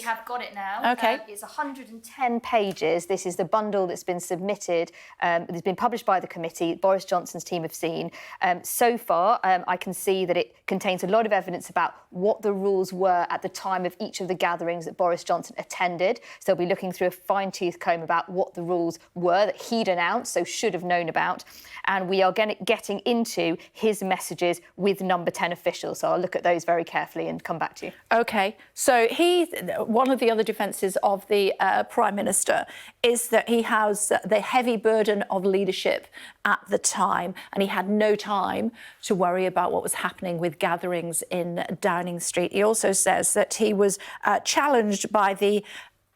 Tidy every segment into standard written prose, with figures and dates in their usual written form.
have got it now. OK. It's 110 pages. This is the bundle that's been submitted, that's been published by the committee, Boris Johnson's team have seen. So far, I can see that it contains a lot of evidence about what the rules were at the time of each of the gatherings that Boris Johnson attended. So they'll be looking through a fine-tooth comb about what the rules were that he'd announced, so should have known about. And we are getting into his messages with number 10 officials. So I'll look at those very carefully and come back to you. OK, so one of the other defences of the Prime Minister is that he has the heavy burden of leadership at the time, and he had no time to worry about what was happening with gatherings in Downing Street. He also says that he was challenged by the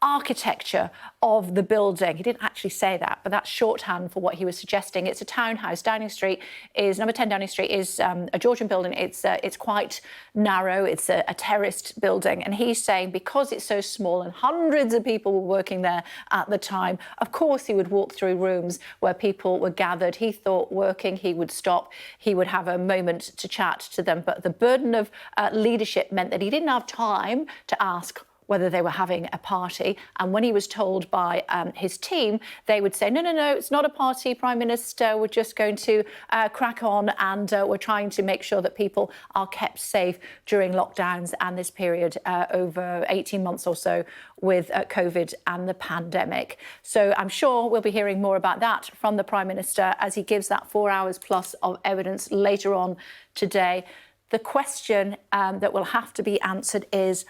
architecture of the building. He didn't actually say that, but that's shorthand for what he was suggesting. It's a townhouse. Downing Street is, number 10 Downing Street is a Georgian building. It's quite narrow. It's a terraced building. And he's saying because it's so small and hundreds of people were working there at the time, of course he would walk through rooms where people were gathered. He thought working, he would stop. He would have a moment to chat to them. But the burden of leadership meant that he didn't have time to ask whether they were having a party. And when he was told by his team, they would say, no, it's not a party, Prime Minister. We're just going to crack on, and we're trying to make sure that people are kept safe during lockdowns and this period over 18 months or so with COVID and the pandemic. So I'm sure we'll be hearing more about that from the Prime Minister as he gives that 4 hours plus of evidence later on today. The question that will have to be answered is,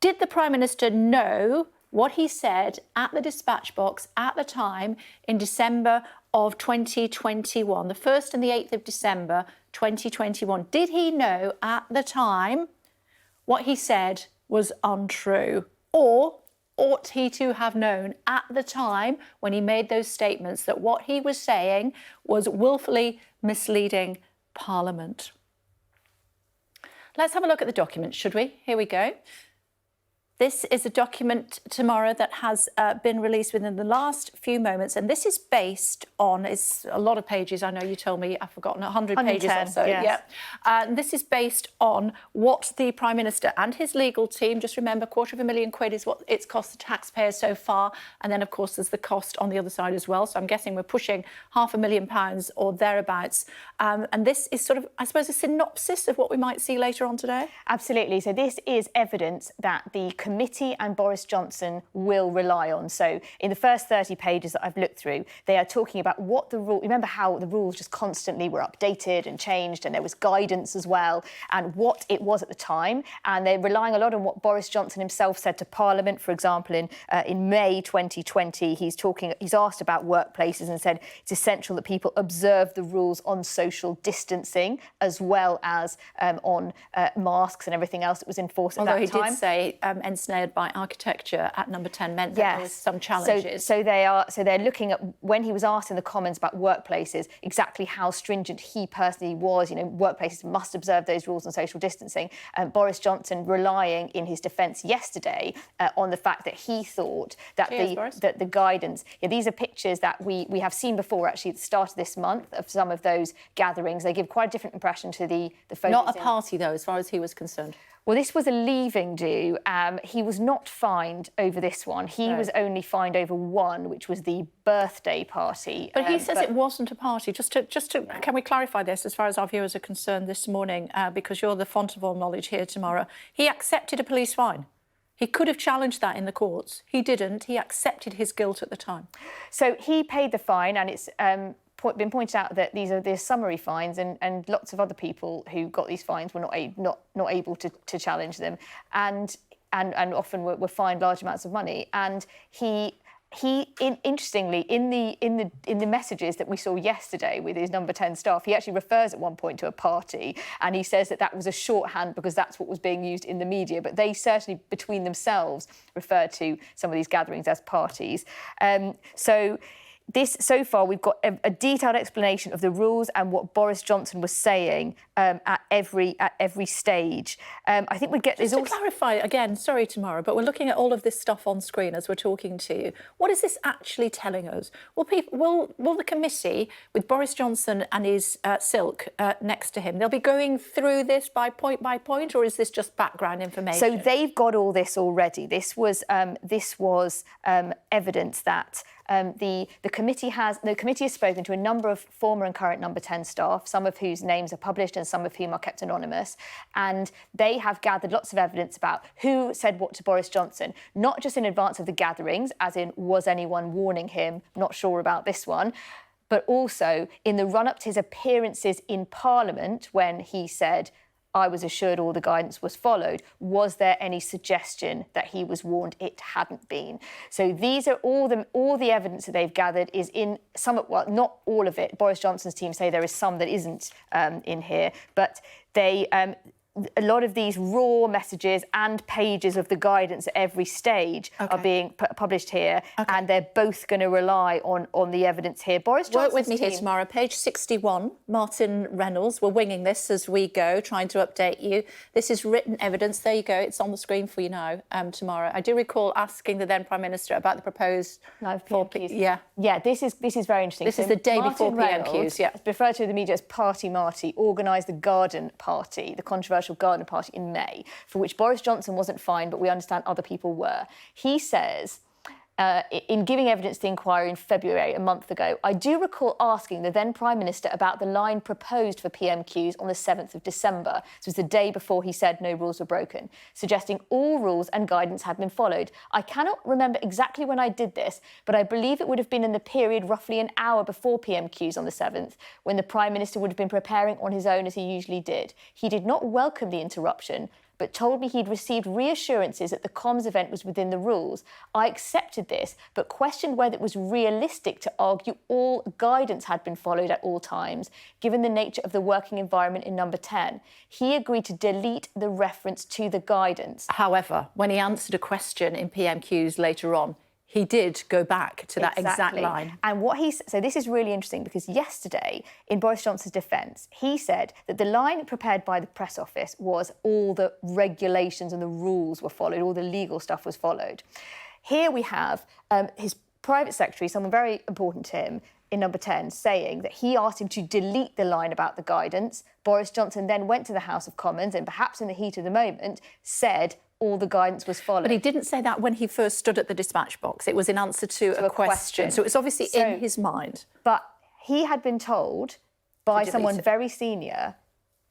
did the Prime Minister know what he said at the dispatch box at the time in December of 2021, the 1st and the 8th of December 2021? Did he know at the time what he said was untrue? Or ought he to have known at the time when he made those statements that what he was saying was willfully misleading Parliament? Let's have a look at the document, should we? Here we go. This is a document, Tamara, that has been released within the last few moments, and this is based on, it's a lot of pages, I know you told me, I've forgotten, 100 pages or so. Yes. Yeah. This is based on what the Prime Minister and his legal team, just remember, £250,000 is what it's cost the taxpayers so far, and then, of course, there's the cost on the other side as well, so I'm guessing we're pushing £500,000 or thereabouts. And this is sort of, I suppose, a synopsis of what we might see later on today? Absolutely. So this is evidence that the committee and Boris Johnson will rely on. So in the first 30 pages that I've looked through, they are talking about what the rule. Remember how the rules just constantly were updated and changed, and there was guidance as well, and what it was at the time. And they're relying a lot on what Boris Johnson himself said to Parliament. For example, in May 2020, he's asked about workplaces and said it's essential that people observe the rules on social distancing as well as on masks and everything else that was enforced at that time. Although he did say ensnared by architecture at number 10 meant that there was some challenges. So they're looking at, when he was asked in the Commons about workplaces, exactly how stringent he personally was. You know, workplaces must observe those rules on social distancing. Boris Johnson relying in his defence yesterday on the fact that he thought that the guidance. Yeah, these are pictures that we have seen before, actually, at the start of this month of some of those gatherings. They give quite a different impression to the photos. Not a party, though, as far as he was concerned. Well, this was a leaving do. He was not fined over this one. He was only fined over one, which was the birthday party. But he says it wasn't a party. Just to, can we clarify this as far as our viewers are concerned this morning, because you're the font of all knowledge here, Tamara. He accepted a police fine. He could have challenged that in the courts. He didn't. He accepted his guilt at the time. So he paid the fine, and it's been pointed out that these are summary fines, and lots of other people who got these fines were not able to challenge them, and often were fined large amounts of money. And interestingly, in the messages that we saw yesterday with his number 10 staff, he actually refers at one point to a party, and he says that was a shorthand because that's what was being used in the media. But they certainly, between themselves, refer to some of these gatherings as parties. So far, we've got a detailed explanation of the rules and what Boris Johnson was saying at every stage. I think we get Just to clarify again, sorry, Tamara, but we're looking at all of this stuff on screen as we're talking to you. What is this actually telling us? Will the committee, with Boris Johnson and his silk next to him, they'll be going through this by point, or is this just background information? So they've got all this already. This was evidence that the committee has spoken to a number of former and current Number 10 staff, some of whose names are published and some of whom are kept anonymous, and they have gathered lots of evidence about who said what to Boris Johnson, not just in advance of the gatherings, as in was anyone warning him, not sure about this one, but also in the run-up to his appearances in Parliament when he said, I was assured all the guidance was followed. Was there any suggestion that he was warned? It hadn't been. So these are all the evidence that they've gathered is in some, well, not all of it. Boris Johnson's team say there is some that isn't in here, but they. A lot of these raw messages and pages of the guidance at every stage are being published here, and they're both going to rely on the evidence here. Boris Johnson's Work with me here, Tamara. Page 61, Martin Reynolds. We're winging this as we go, trying to update you. This is written evidence. There you go. It's on the screen for you now, Tamara. I do recall asking the then Prime Minister about the proposed live PMQs. Yeah, this is very interesting. This is the day before PMQs. Yeah, referred to in the media as Party Marty, organised the Garden Party, the controversial Garden Party in May, for which Boris Johnson wasn't fined, but we understand other people were. He says, in giving evidence to the inquiry in February, a month ago, I do recall asking the then Prime Minister about the line proposed for PMQs on the 7th of December. This was the day before he said no rules were broken, suggesting all rules and guidance had been followed. I cannot remember exactly when I did this, but I believe it would have been in the period roughly an hour before PMQs on the 7th, when the Prime Minister would have been preparing on his own as he usually did. He did not welcome the interruption, but told me he'd received reassurances that the comms event was within the rules. I accepted this, but questioned whether it was realistic to argue all guidance had been followed at all times, given the nature of the working environment in Number 10. He agreed to delete the reference to the guidance. However, when he answered a question in PMQs later on, he did go back to that exact line. And so this is really interesting because yesterday, in Boris Johnson's defence, he said that the line prepared by the press office was all the regulations and the rules were followed, all the legal stuff was followed. Here we have his private secretary, someone very important to him, in Number 10, saying that he asked him to delete the line about the guidance. Boris Johnson then went to the House of Commons and, perhaps in the heat of the moment, said all the guidance was followed. But he didn't say that when he first stood at the dispatch box. It was in answer to a question. So it was obviously in his mind. But he had been told by someone very senior,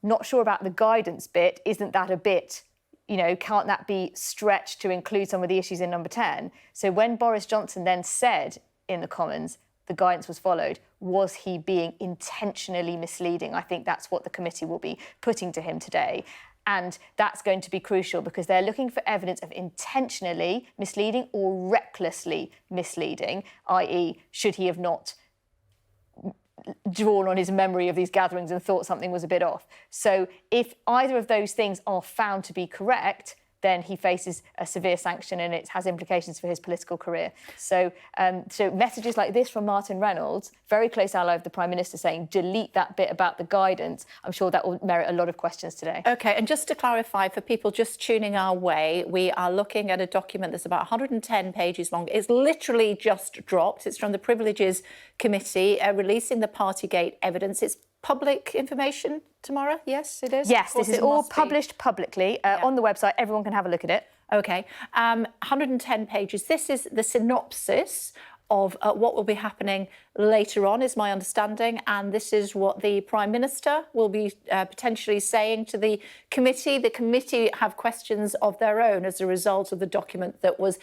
not sure about the guidance bit, isn't that a bit, can't that be stretched to include some of the issues in Number 10? So when Boris Johnson then said in the Commons the guidance was followed, was he being intentionally misleading? I think that's what the committee will be putting to him today. And that's going to be crucial because they're looking for evidence of intentionally misleading or recklessly misleading, i.e., should he have not drawn on his memory of these gatherings and thought something was a bit off. So if either of those things are found to be correct, then he faces a severe sanction and it has implications for his political career. So messages like this from Martin Reynolds, very close ally of the Prime Minister, saying delete that bit about the guidance, I'm sure that will merit a lot of questions today. OK, and just to clarify, for people just tuning our way, we are looking at a document that's about 110 pages long. It's literally just dropped. It's from the Privileges Committee, releasing the partygate evidence. It's public information, Tamara? Yes, it is? Yes, this is all published publicly on the website. Everyone can have a look at it. OK. 110 pages. This is the synopsis of what will be happening later on, is my understanding. And this is what the Prime Minister will be potentially saying to the committee. The committee have questions of their own as a result of the document that was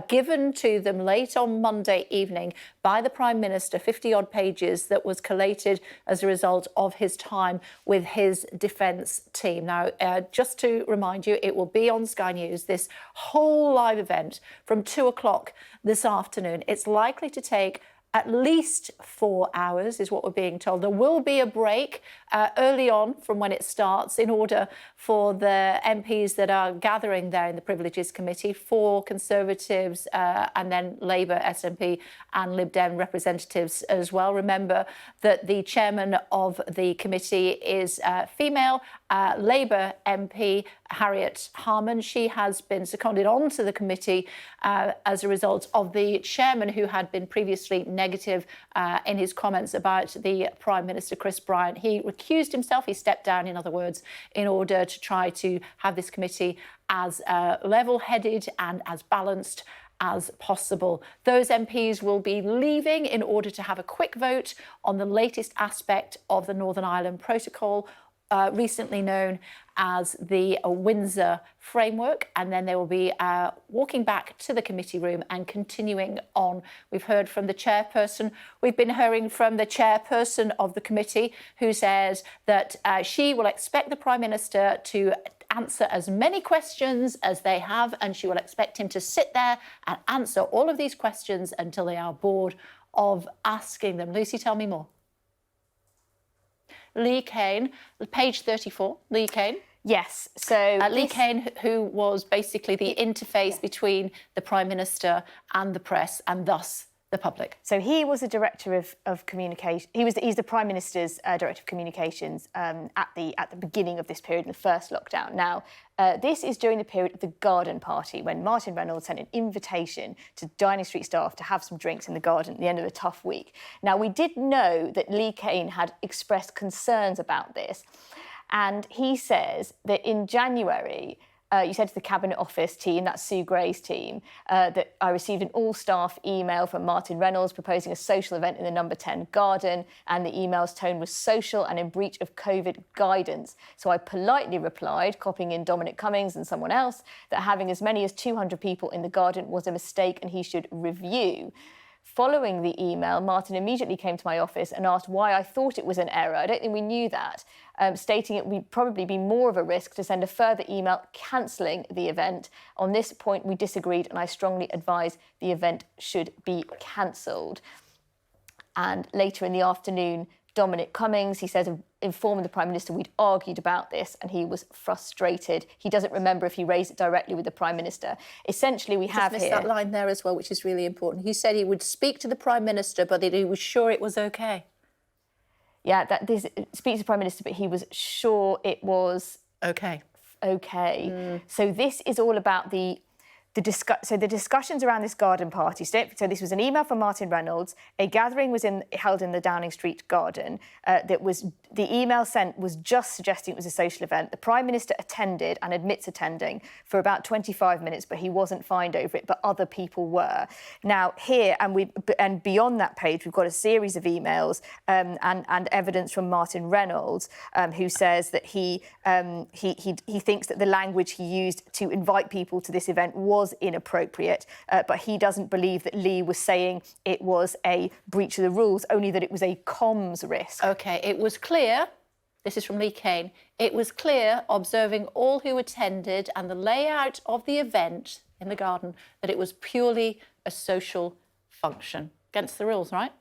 given to them late on Monday evening by the Prime Minister, 50-odd pages that was collated as a result of his time with his defence team. Now, just to remind you, it will be on Sky News, this whole live event from 2 o'clock this afternoon. It's likely to take at least 4 hours, is what we're being told. There will be a break early on from when it starts in order for the MPs that are gathering there in the Privileges Committee, for Conservatives and then Labour, SNP and Lib Dem representatives as well. Remember that the chairman of the committee is female, Labour MP Harriet Harman. She has been seconded onto the committee as a result of the chairman, who had been previously negative in his comments about the Prime Minister, Chris Bryant. He recused himself, he stepped down, in other words, in order to try to have this committee as level-headed and as balanced as possible. Those MPs will be leaving in order to have a quick vote on the latest aspect of the Northern Ireland Protocol, recently known as the Windsor Framework, and then they will be walking back to the committee room and continuing on. We've heard from the chairperson. We've been hearing from the chairperson of the committee, who says that she will expect the Prime Minister to answer as many questions as they have, and she will expect him to sit there and answer all of these questions until they are bored of asking them. Lucy, tell me more. Lee Cain, page 34, Lee Cain. Yes, so Lee Cain, who was basically the interface between the Prime Minister and the press, and thus the public. So he was the director of communication. He's the Prime Minister's director of communications at the beginning of this period, in the first lockdown. Now, this is during the period of the garden party, when Martin Reynolds sent an invitation to Downing Street staff to have some drinks in the garden at the end of a tough week. Now, we did know that Lee Cain had expressed concerns about this, and he says that in January, you said to the Cabinet Office team, that's Sue Gray's team, that I received an all-staff email from Martin Reynolds proposing a social event in the number 10 garden, and the email's tone was social and in breach of COVID guidance. So I politely replied, copying in Dominic Cummings and someone else, that having as many as 200 people in the garden was a mistake and he should review. Following the email, Martin immediately came to my office and asked why I thought it was an error. I don't think we knew that, stating it would probably be more of a risk to send a further email cancelling the event. On this point, we disagreed, and I strongly advise the event should be cancelled. And later in the afternoon, Dominic Cummings, he says, informed the Prime Minister we'd argued about this, and he was frustrated. He doesn't remember if he raised it directly with the Prime Minister. Essentially, we have here that line there as well, which is really important. He said he would speak to the Prime Minister, but that he was sure it was okay. Yeah, speaks to the Prime Minister, but he was sure it was okay. Okay. So this is all about the discussions around this garden party. So this was an email from Martin Reynolds. A gathering was held in the Downing Street garden. The email sent was just suggesting it was a social event. The Prime Minister attended and admits attending for about 25 minutes, but he wasn't fined over it, but other people were. Now here, and beyond that page, we've got a series of emails and evidence from Martin Reynolds, who says that he thinks that the language he used to invite people to this event was inappropriate, but he doesn't believe that Lee was saying it was a breach of the rules, only that it was a comms risk. OK, it was clear, this is from Lee Cain, it was clear, observing all who attended and the layout of the event in the garden, that it was purely a social function. Against the rules, right?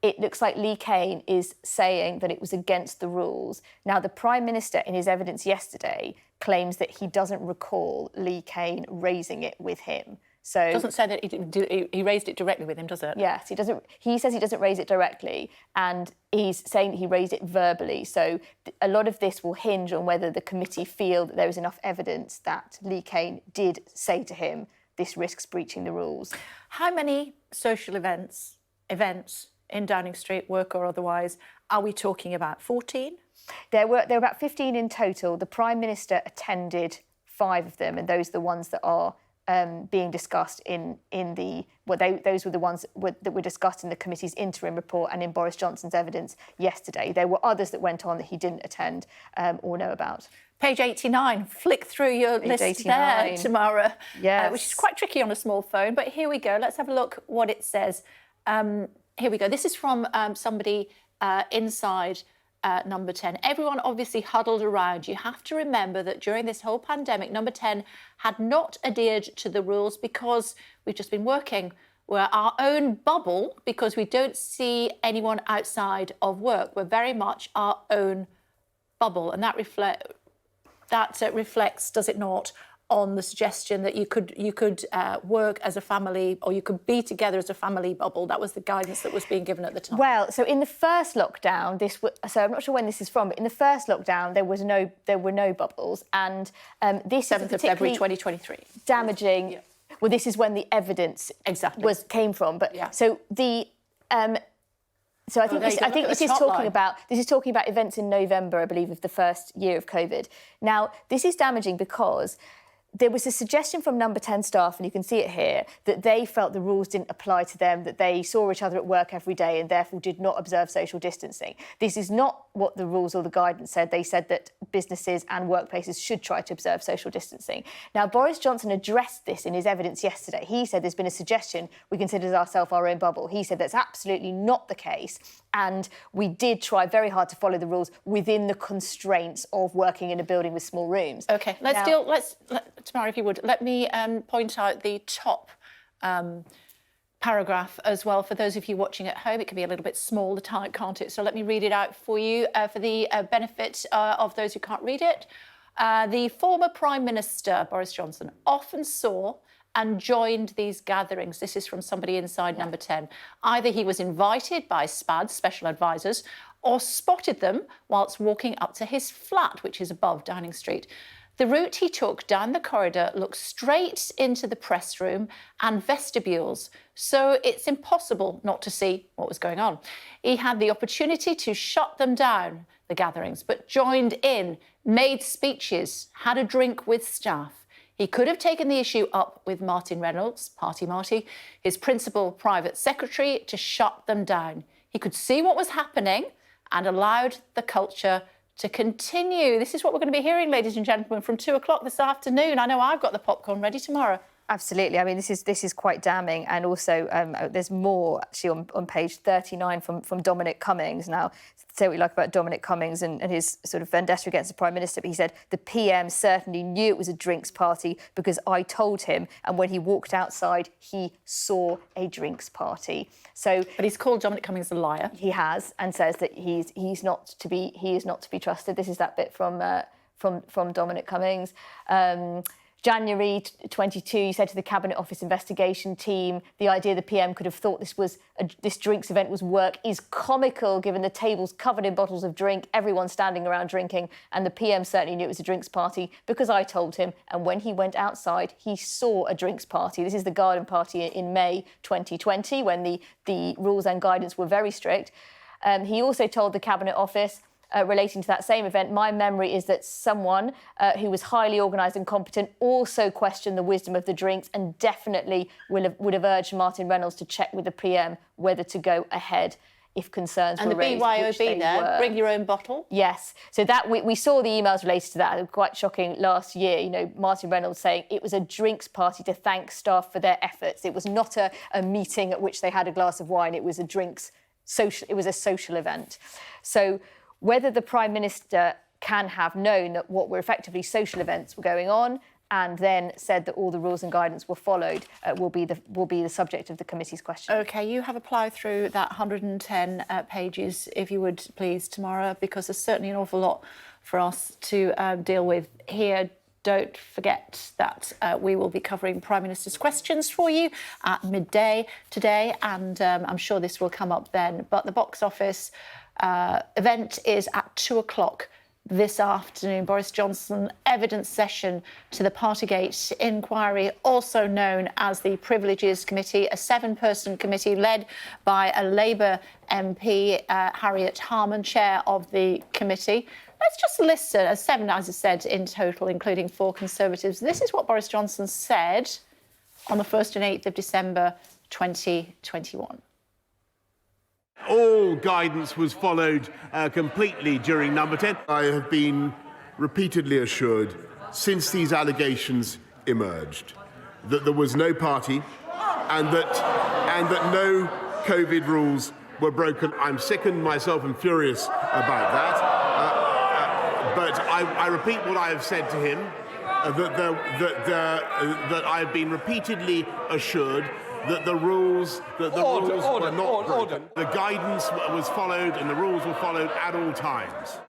It looks like Lee Cain is saying that it was against the rules. Now, the Prime Minister, in his evidence yesterday, claims that he doesn't recall Lee Cain raising it with him. So it doesn't say that he raised it directly with him, does it? Yes, he doesn't. He says he doesn't raise it directly, and he's saying that he raised it verbally. So a lot of this will hinge on whether the committee feel that there is enough evidence that Lee Cain did say to him, this risks breaching the rules. How many social events in Downing Street, work or otherwise, are we talking about? 14? There were about 15 in total. The Prime Minister attended 5 of them, and those are the ones that are being discussed those were the ones that were discussed in the committee's interim report and in Boris Johnson's evidence yesterday. There were others that went on that he didn't attend or know about. Page 89, flick through your list 89. There, Tamara, yes. Which is quite tricky on a small phone, but here we go. Let's have a look what it says. Here we go. This is from somebody inside number 10. Everyone obviously huddled around. You have to remember that during this whole pandemic, number 10 had not adhered to the rules because we've just been working We're our own bubble because we don't see anyone outside of work. We're very much our own bubble, and that reflects, does it not, on the suggestion that you could work as a family, or you could be together as a family bubble. That was the guidance that was being given at the time. Well, so in the first lockdown, so I'm not sure when this is from, but in the first lockdown there were no bubbles, and this 7th of February 2023. Damaging. Yeah. Well, this is when the evidence came from, but yeah. So the. So I think this is talking about events in November, I believe, of the first year of COVID. Now, this is damaging because there was a suggestion from Number 10 staff, and you can see it here, that they felt the rules didn't apply to them, that they saw each other at work every day and therefore did not observe social distancing. This is not what the rules or the guidance said. They said that businesses and workplaces should try to observe social distancing. Now, Boris Johnson addressed this in his evidence yesterday. He said there's been a suggestion we consider ourselves our own bubble. He said that's absolutely not the case. And we did try very hard to follow the rules within the constraints of working in a building with small rooms. OK, Tamara, if you would, let me point out the top paragraph as well for those of you watching at home. It can be a little bit small, the type, can't it? So let me read it out for you for the benefit of those who can't read it. The former Prime Minister, Boris Johnson, often saw and joined these gatherings. This is from somebody inside Number 10. Either he was invited by SPADs, special advisors, or spotted them whilst walking up to his flat, which is above Downing Street. The route he took down the corridor looked straight into the press room and vestibules, so it's impossible not to see what was going on. He had the opportunity to shut them down, the gatherings, but joined in, made speeches, had a drink with staff. He could have taken the issue up with Martin Reynolds, Party Marty, his principal private secretary, to shut them down. He could see what was happening and allowed the culture to continue. This is what we're going to be hearing, ladies and gentlemen, from 2 o'clock this afternoon. I know I've got the popcorn ready tomorrow. Absolutely. I mean, this is quite damning. And also, there's more actually on page 39 from Dominic Cummings. Now, say what you like about Dominic Cummings and his sort of vendetta against the Prime Minister, but he said the PM certainly knew it was a drinks party because I told him, and when he walked outside, he saw a drinks party. So, but he's called Dominic Cummings a liar. He has, and says that he is not to be trusted. This is that bit from Dominic Cummings. January 22, you said to the Cabinet Office investigation team, the idea the PM could have thought this drinks event was work is comical, given the tables covered in bottles of drink, everyone standing around drinking, and the PM certainly knew it was a drinks party because I told him, and when he went outside, he saw a drinks party. This is the garden party in May 2020, when the rules and guidance were very strict. He also told the Cabinet Office, relating to that same event, my memory is that someone who was highly organised and competent also questioned the wisdom of the drinks and definitely would have urged Martin Reynolds to check with the PM whether to go ahead if concerns were raised. And the BYOB there, bring your own bottle? Yes. So that we saw the emails related to that. They were quite shocking last year. You know, Martin Reynolds saying it was a drinks party to thank staff for their efforts. It was not a meeting at which they had a glass of wine. It was it was a social event. So whether the Prime Minister can have known that what were effectively social events were going on and then said that all the rules and guidance were followed will be the subject of the committee's question. OK, you have a plough through that 110 pages, if you would please, Tamara, because there's certainly an awful lot for us to deal with here. Don't forget that we will be covering Prime Minister's questions for you at midday today, and I'm sure this will come up then. But the box office event is at 2 o'clock this afternoon. Boris Johnson evidence session to the Partygate inquiry, also known as the Privileges Committee, a 7-person committee led by a Labour MP, Harriet Harman, chair of the committee. Let's just listen, 7, as I said, in total, including 4 Conservatives. This is what Boris Johnson said on the 1st and 8th of December 2021. All guidance was followed completely during Number 10. I have been repeatedly assured since these allegations emerged that there was no party and that no COVID rules were broken. I'm sickened myself and furious about that. But I repeat what I have said to him, that I have been repeatedly assured that the rules were not broken. order. The guidance was followed and the rules were followed at all times.